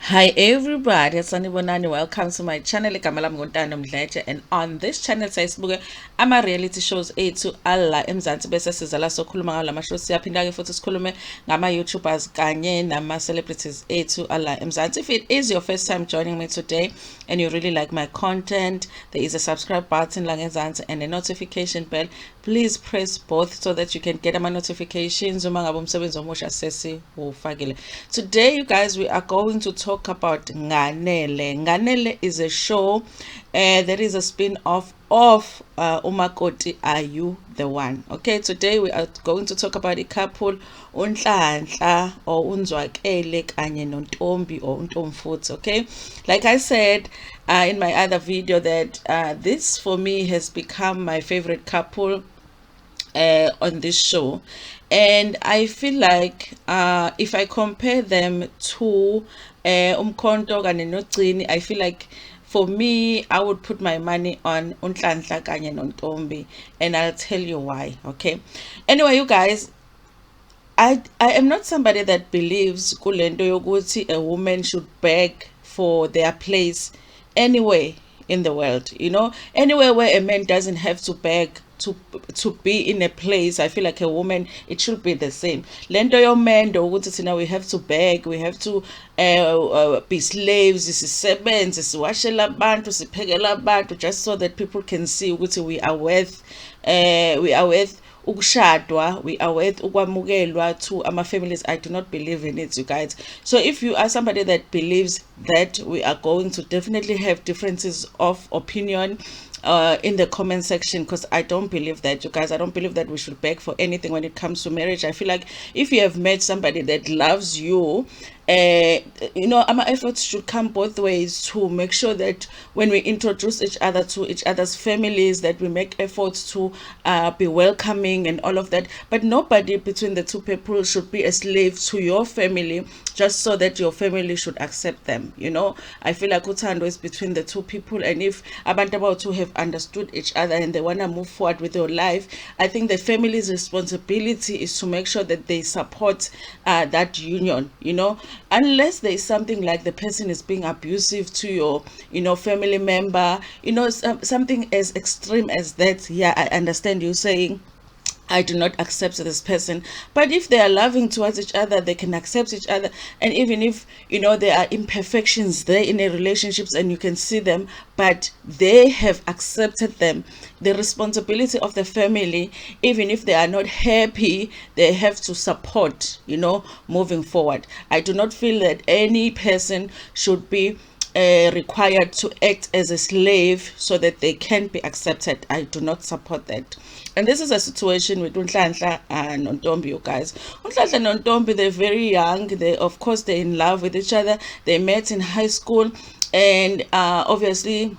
Hi everybody, sanibonani. Welcome to my channel. Igama lami Ntando Mdletshe, and on this channel siyazibuke ama reality shows ethu alla eMzansi bese siza la sokhuluma ngawo lama shows. Siyaphinda ke futhi sikhulume ngama YouTubers kanye nama celebrities ethu alla eMzansi. If it is your first time joining me today and you really like my content, there is a subscribe button la ngezansi and a notification bell. Please press both so that you can get my notifications uma ngabe umsebenzi omusha sesiwufakile. Today you guys, we are going to talk about Nganele. Nganele is a show that is a spin-off of Umakoti Are You the One? Okay, today we are going to talk about a couple, Nhlanhla or Unzwakele kanye Ntombi or Ntomfuthi. Okay, like I said in my other video that this for me has become my favorite couple on this show, and I feel like if I compare them to Umkhonto kanye noGcini, I feel like for me I would put my money on Nhlanhla kanye noNtombi, and I'll tell you why. Okay, anyway, you guys, I am not somebody that believes kulento yokuthi a woman should beg for their place anywhere in the world. Anywhere where a man doesn't have to beg to be in a place, I feel like a woman, it should be the same. Lento yomendo ukuthi thina we have to beg, we have to be slaves, sisebenze, siwashela abantu, siphekela abantu, just so that people can see ukuthi we are worth ukushadwa, we are worth ukwamukelwa to our families. I do not believe in it, you guys. So if you are somebody that believes that, we are going to definitely have differences of opinion in the comment section, because I don't believe that, you guys. I don't believe that we should beg for anything when it comes to marriage. I feel like if you have met somebody that loves you, our efforts should come both ways to make sure that when we introduce each other to each other's families, that we make efforts to be welcoming and all of that. But nobody between the two people should be a slave to your family just so that your family should accept them. I feel like uthando is between the two people, and if abantu about to have understood each other and they want to move forward with your life, I think the family's responsibility is to make sure that they support that union. Unless there is something like the person is being abusive to your family member, something as extreme as that. Yeah, I understand you saying I do not accept this person. But if they are loving towards each other, they can accept each other. And even if, there are imperfections there in a relationships and you can see them, but they have accepted them, the responsibility of the family, even if they are not happy, they have to support, moving forward. I do not feel that any person should be required to act as a slave so that they can be accepted. I do not support that. And this is a situation with Nhlanhla and Ntombi, you guys. Nhlanhla and Ntombi, they're very young. Of course, they're in love with each other. They met in high school, and obviously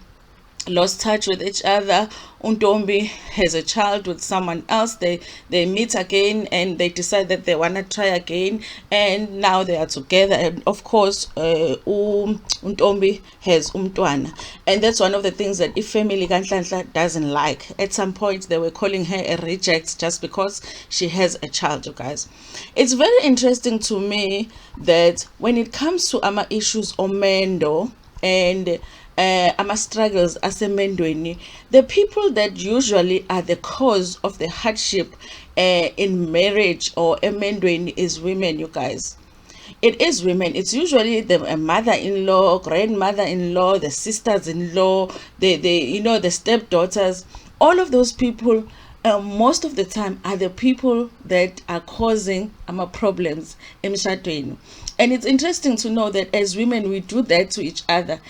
lost touch with each other. Ntombi has a child with someone else. They meet again and they decide that they want to try again, and now they are together. And of course Ntombi has umntwana, and that's one of the things that if family kaNhlanhla doesn't like. At some point they were calling her a reject just because she has a child, you guys. It's very interesting to me that when it comes to ama issues omendo and ama struggles asemendweni, the people that usually are the cause of the hardship in marriage or emendweni is women, you guys. It is women. It's usually the mother-in-law, grandmother-in-law, the sisters-in-law, the stepdaughters. All of those people, most of the time, are the people that are causing problems emshadweni. And it's interesting to know that as women, we do that to each other.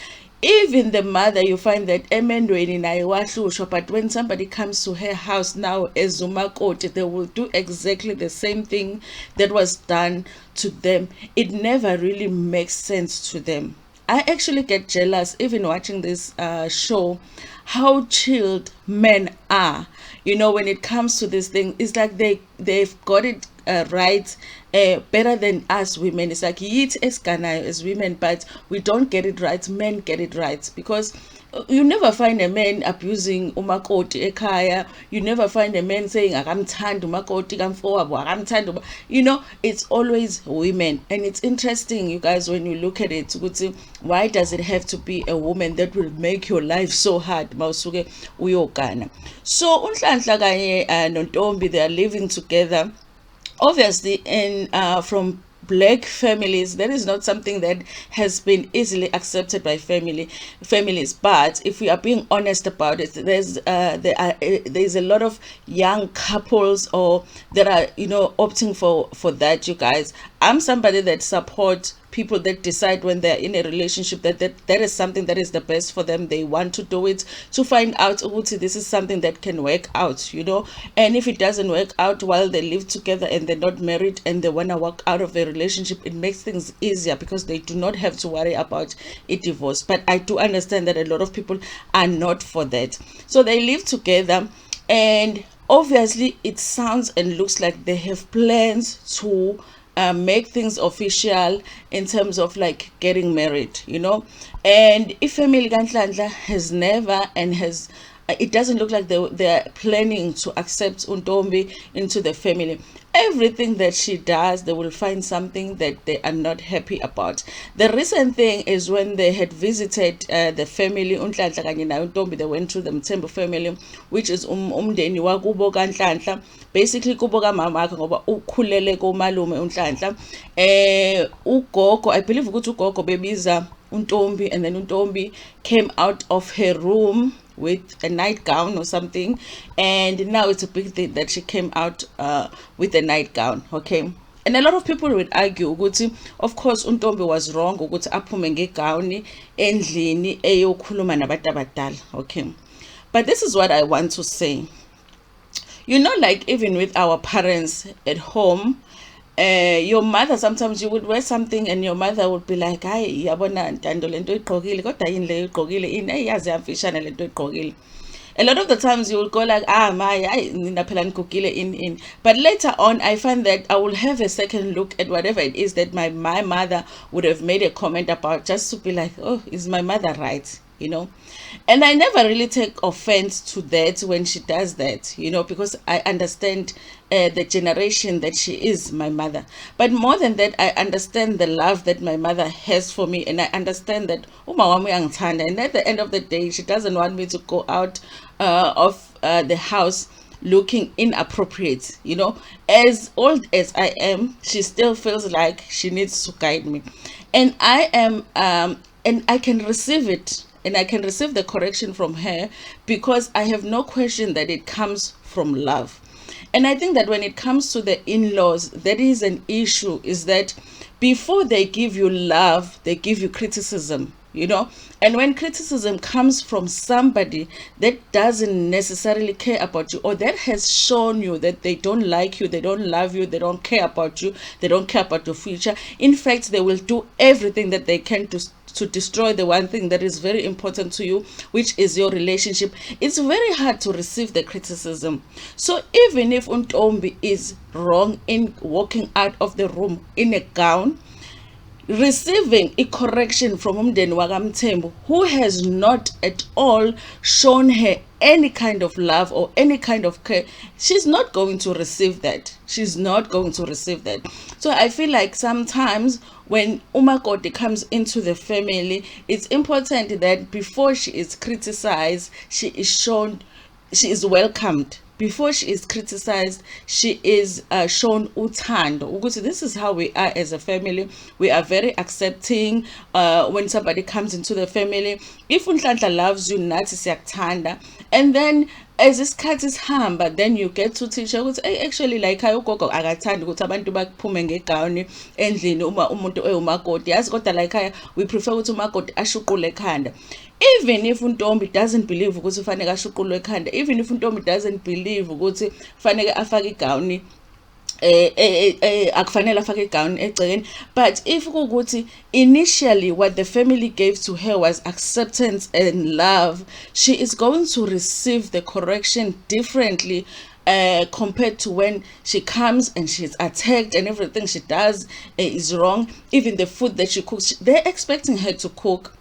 Even the mother, you find that emendweni nayo wahlushwa, but when somebody comes to her house now as umakoti, they will do exactly the same thing that was done to them. It never really makes sense to them. I actually get jealous even watching this show, how chilled men are. When it comes to this thing, it's like they've got it rights better than us women. It's like yithi esiganayo as women, but we don't get it right. Men get it right, because you never find a man abusing umakoti ekhaya. You never find a man saying akamthanda umakoti kamfowabo akamthanda. It's always women. And it's interesting, you guys, when you look at it, why does it have to be a woman that will make your life so hard mawusuke uyogana? So uNhlanhla kanye noNtombi, they are living together, obviously, in from black families. That is not something that has been easily accepted by families. But if we are being honest about it, there's a lot of young couples or that are opting for that, you guys. I'm somebody that supports people that decide when they're in a relationship that is something that is the best for them. They want to do it to find out this is something that can work out, and if it doesn't work out while they live together and they're not married and they want to walk out of a relationship, it makes things easier because they do not have to worry about a divorce. But I do understand that a lot of people are not for that, so they live together, and obviously it sounds and looks like they have plans to make things official in terms of like getting married, and if family Nhlanhla has never and has it doesn't look like they're planning to accept Ntombi into the family. Everything that she does, they will find something that they are not happy about. The recent thing is when they had visited the family, Nhlanhla kanye Ntombi, they went to the Mthembu family, which is umndeni wakubo kaNhlanhla, basically kubo kamama akhe ngoba ukhulele komalume uNhlanhla. Ugogo, I believe ukuthi ugogo bebiza Ntombi, and then Ntombi came out of her room with a nightgown or something, and now it's a big thing that she came out with a nightgown. Okay, and a lot of people would argue ukuthi of course Ntombi was wrong ukuthi aphume ngegown endlini eyokhuluma nabantu abadala. Okay, but this is what I want to say. Like even with our parents at home, your mother, sometimes you would wear something and your mother would be like, hayi yabona Ntando lento igqokile kodwa yini le igqokile ini eyazi yamfishane lento igqokile. A lot of the times you will go like, nina phela ngigugile in. But later on, I find that I will have a second look at whatever it is that my mother would have made a comment about, just to be like, oh, is my mother right? And I never really take offense to that when she does that, because I understand the generation that she is my mother. But more than that, I understand the love that my mother has for me, and I understand that and at the end of the day, she doesn't want me to go out of the house looking inappropriate. As old as I am, she still feels like she needs to guide me, and I am and I can receive it. And I can receive the correction from her because I have no question that it comes from love. And I think that when it comes to the in-laws, that is an issue, is that before they give you love, they give you criticism, And when criticism comes from somebody that doesn't necessarily care about you, or that has shown you that they don't like you, they don't love you, they don't care about you, they don't care about your future. In fact, they will do everything that they can to destroy the one thing that is very important to you, which is your relationship. It's very hard to receive the criticism. So even if Ntombi is wrong in walking out of the room in a gown, receiving a correction from umndeni wakamthembu, who has not at all shown her any kind of love or any kind of care, she's not going to receive that. So I feel like sometimes when umakoti comes into the family, it's important that before she is criticized, she is welcomed. Before she is criticized, she is shown uthando. Ukuthi this is how we are as a family. We are very accepting when somebody comes into the family. If Nhlanhla loves you, nathi siyakuthanda. And then as isikhathi sihamba, then you get to teach her ukuthi actually like ugogo akathandi ukuthi abantu baphume ngegown endlini uma umuntu umakoti. Yazi kodwa like we prefer ukuthi umakoti ashuqule ekhanda. Even if Ntombi doesn't believe ukuthi ufanele ashuqulwe ekhanda, even if Ntombi doesn't believe ukuthi ufanele afake igown akufanele afake igown egcekeni, but if ukuthi initially what the family gave to her was acceptance and love, she is going to receive the correction differently compared to when she comes and she's attacked and everything she does is wrong. Even the food that she cooks, they're expecting her to cook.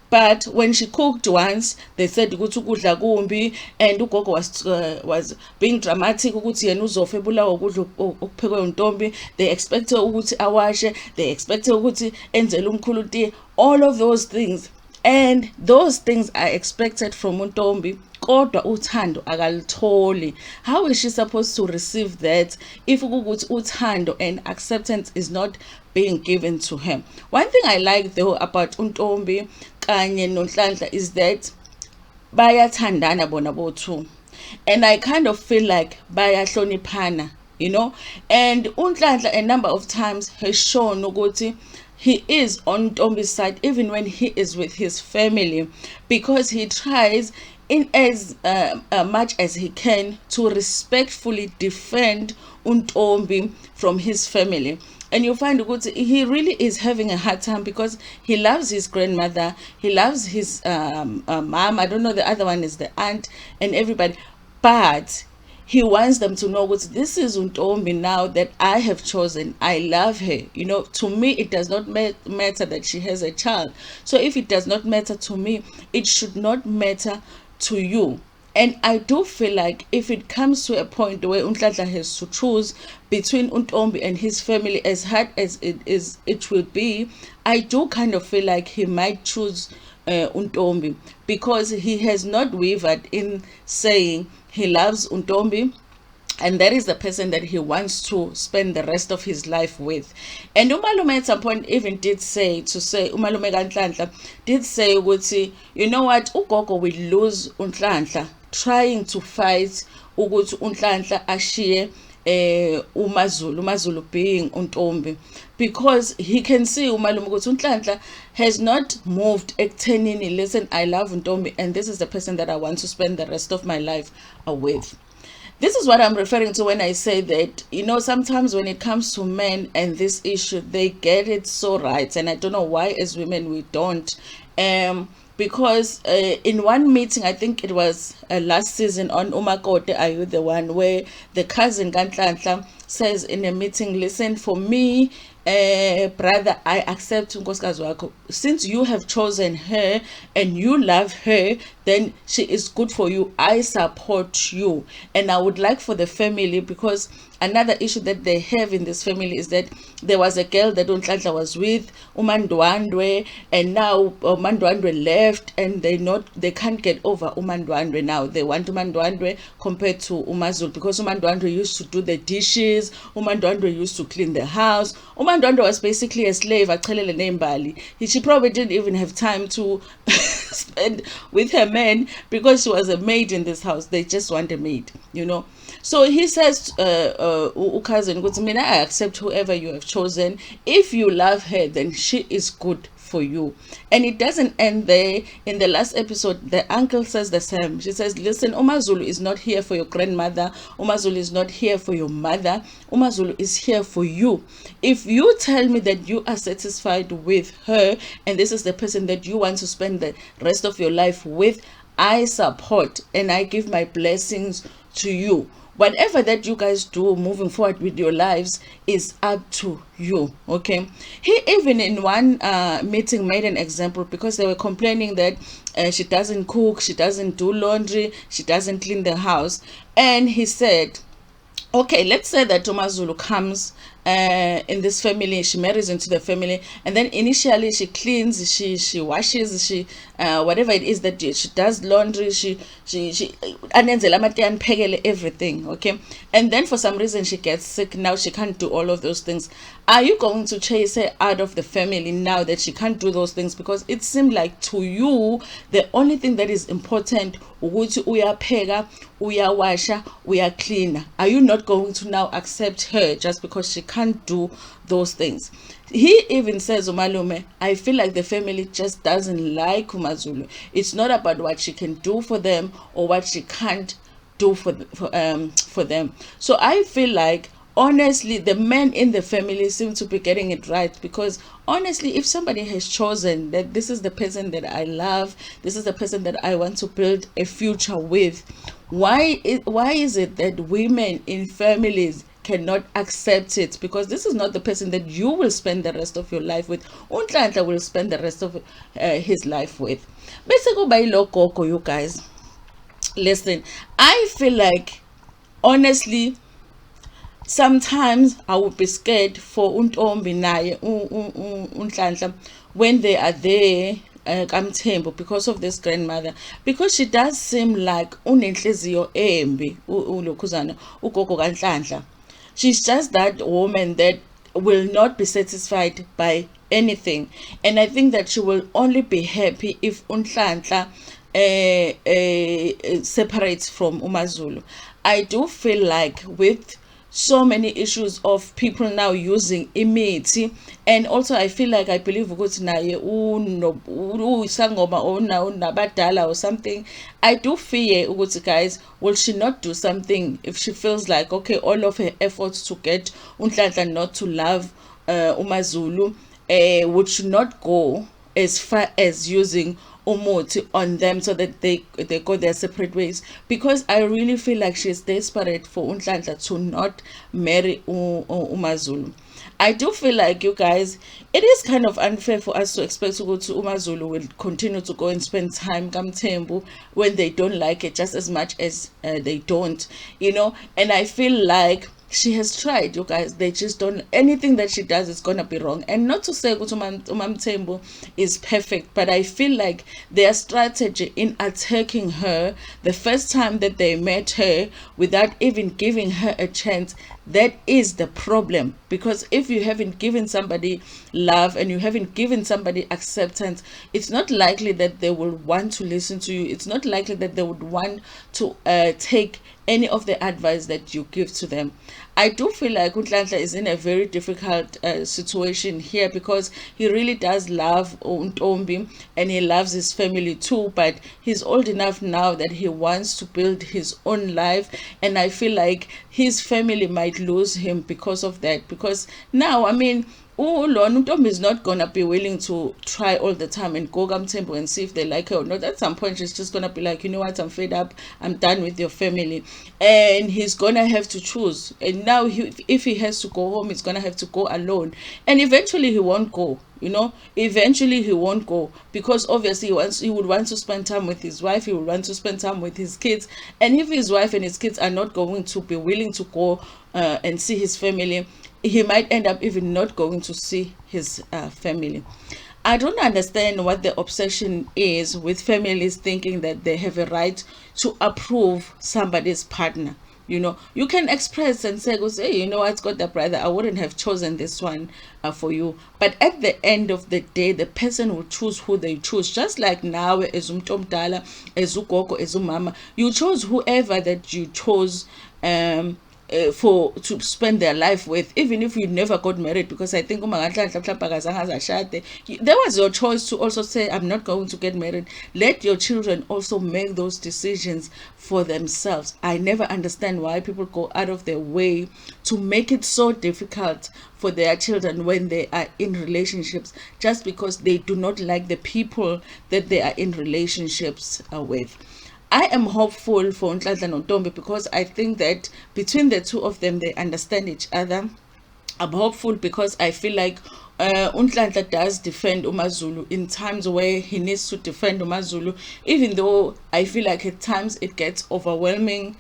But when she cooked once, they said ukuthi ukudla kumbi, and ugogo was being dramatic ukuthi yena uzofa ebulawa ukudla okuphekwe uNtombi. They expected ukuthi awashe, they expected ukuthi enzele umkhulu tiye, all of those things. And those things are expected from uNtombi, kodwa uthando akalitholi. How is she supposed to receive that if ukuthi uthando and acceptance is not being given to her? One thing I like though about uNtombi kanye noNhlanhla is that bayathandana bona both, and I kind of feel like bayahloniphana, you know. And uNhlanhla a number of times has shown ukuthi he is on Ntombi's side even when he is with his family, because he tries in as much as he can to respectfully defend uNtombi from his family. And you find he really is having a hard time because he loves his grandmother, he loves his mom, I don't know, the other one is the aunt and everybody, but he wants them to know this is Ntombi now that I have chosen. I love her. You know, to me, it does not matter that she has a child. So if it does not matter to me, it should not matter to you. And I do feel like if it comes to a point where Nhlanhla has to choose between Ntombi and his family, as hard as it will be, I do kind of feel like he might choose Ntombi, because he has not wavered in saying he loves Ntombi, and that is the person that he wants to spend the rest of his life with. And umalume at some point even did say, umalume kaNhlanhla did say ukuthi, you know what, ugogo will lose Nhlanhla trying to fight ukuthi uNhlanhla ashiye uMazulu being Ntombi, because he can see umalume ukuthi uNhlanhla has not moved ekuthenini, listen, I love Ntombi and this is the person that I want to spend the rest of my life with. This is what I'm referring to when I say that, you know, sometimes when it comes to men and this issue, they get it so right, and I don't know why as women we don't. Because in one meeting, I think it was last season on Umakote, Are You the One, where the cousin Nhlanhla says in a meeting, listen, for me, brother, I accept unkosikazi wakho. Since you have chosen her and you love her, then she is good for you. I support you. And I would like for the family, because another issue that they have in this family is that there was a girl that Nhlanhla was with, uMandwandwe, and now uMandwandwe left, and they can't get over uMandwandwe now. They want uMandwandwe compared to uMazulu, because uMandwandwe used to do the dishes, uMandwandwe used to clean the house. uMandwandwe was basically a slave. She probably didn't even have time to spend with her men, because she was a maid in this house. They just want a maid, you know. So he says, cousin, I accept whoever you have chosen. If you love her, then she is good for you. And it doesn't end there. In the last episode, the uncle says the same. She says, listen, uMazulu is not here for your grandmother. uMazulu is not here for your mother. uMazulu is here for you. If you tell me that you are satisfied with her and this is the person that you want to spend the rest of your life with, I support and I give my blessings to you. Whatever that you guys do moving forward with your lives is up to you, okay? He even in one meeting made an example, because they were complaining that she doesn't cook, she doesn't do laundry, she doesn't clean the house. And he said, okay, let's say that uMazulu comes in this family, she marries into the family, and then initially she cleans, she washes, she whatever it is that she does, laundry, she everything, okay? And then for some reason she gets sick. Now she can't do all of those things. Are you going to chase her out of the family now that she can't do those things? Because it seemed like to you the only thing that is important ukuthi uyapheka, uyawasha, uyaclean. Are you not going to now accept her just because she can't do those things? He even says, umalume, I feel like the family just doesn't like uMazulu. It's not about what she can do for them or what she can't do for them. So I feel like honestly, the men in the family seem to be getting it right, because honestly, if somebody has chosen that this is the person that I love, this is the person that I want to build a future with, why is it that women in families cannot accept it? Because this is not the person that you will spend the rest of your life with. Nhlanhla will spend the rest of his life with. Bese kuba yilo gogo, you guys. Listen, I feel like, honestly, sometimes I would be scared for Ntombi naye Nhlanhla when they are there kaMthembu, because of this grandmother, because she does seem like unenhliziyo embi ulokhuzana ugogo kaNhlanhla. She's just that woman that will not be satisfied by anything, and I think that she will only be happy if Nhlanhla separates from uMaZulu. I do feel like, with so many issues of people now using imithi, and also I feel like, I believe ukuthi naye uyisangoma or nabadala or something. I do fear ukuthi, guys, will she not do something if she feels like, okay, all of her efforts to get Nhlanhla not to love uMaZulu, would she not go as far as using umuthi on them so that they go their separate ways? Because I really feel like she's desperate for Nhlanhla to not marry uMaZulu. I do feel like, you guys, it is kind of unfair for us to expect to go to uMaZulu will continue to go and spend time kaMthembu when they don't like it just as much as they don't, and I feel like she has tried, you guys. They just don't, anything that she does is gonna be wrong. And not to say Mthembu is perfect, but I feel like their strategy in attacking her the first time that they met her without even giving her a chance, that is the problem. Because if you haven't given somebody love and you haven't given somebody acceptance, it's not likely that they will want to listen to you. It's not likely that they would want to take any of the advice that you give to them. I do feel like Nhlanhla is in a very difficult situation here, because he really does love Ntombi and he loves his family too, but he's old enough now that he wants to build his own life, and I feel like his family might lose him because of that. Because now, I mean, Ntombi is not gonna be willing to try all the time and go kaMthembu and see if they like her or not. At some point, she's just gonna be like, you know what, I'm fed up, I'm done with your family, and he's gonna have to choose. And now, if he has to go home, he's gonna have to go alone, and eventually he won't go. Eventually he won't go, because obviously he would want to spend time with his wife, he would want to spend time with his kids, and if his wife and his kids are not going to be willing to go and see his family, he might end up even not going to see his family. I don't understand what the obsession is with families thinking that they have a right to approve somebody's partner. You can express and say, hey, you know what, got the brother, I wouldn't have chosen this one for you. But at the end of the day, the person will choose who they choose. Just like now, as umtomdala, as ugogo, as umama, you chose whoever that you chose to spend their life with, even if you never got married. Because I think there was your choice to also say, I'm not going to get married. Let your children also make those decisions for themselves. I never understand why people go out of their way to make it so difficult for their children when they are in relationships, just because they do not like the people that they are in relationships with. I am hopeful for Nhlanhla and Ntombi, because I think that between the two of them, they understand each other. I'm hopeful because I feel like Nhlanhla does defend uMaZulu in times where he needs to defend uMaZulu, even though I feel like at times it gets overwhelming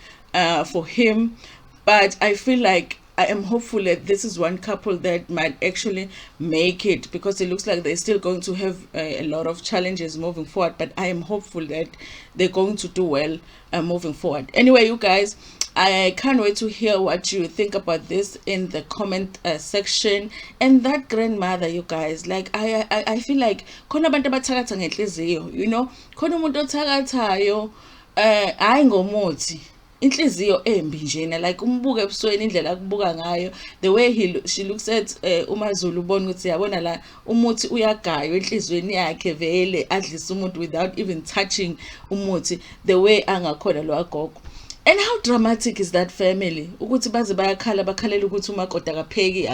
for him. But I feel like I am hopeful that this is one couple that might actually make it, because it looks like they're still going to have a lot of challenges moving forward. But I am hopeful that they're going to do well moving forward. Anyway, you guys, I can't wait to hear what you think about this in the comment section. And that grandmother, you guys, like I feel like khona abantu abathakatha ngenhliziyo, khona umuntu othakathayo hayi ngomuthi, inhliziyo embi njena, like umbuka ebusweni, indlela akubuka ngayo, the way she looks at uMaZulu, ubona ukuthi yabona la umuthi uyagaywa enhlizweni yakhe, vele adlisa umuntu without even touching umuthi, the way angakhona lo agogo. And how dramatic is that family? Ukuthi baze bayakhala bakhalela ukuthi umakoti akapheki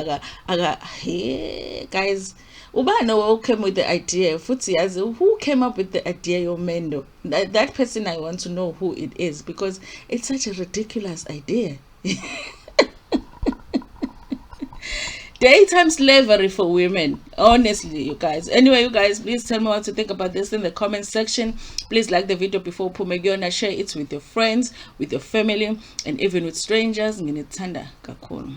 hey guys, ubani who came with the idea? Futhi yazi, who came up with the idea yomendo? That person, I want to know who it is, because it's such a ridiculous idea. Daytime slavery for women, honestly, you guys. Anyway, you guys, please tell me what to think about this in the comment section. Please like the video before Pumegiona, share it with your friends, with your family, and even with strangers. Ntando kakhulu.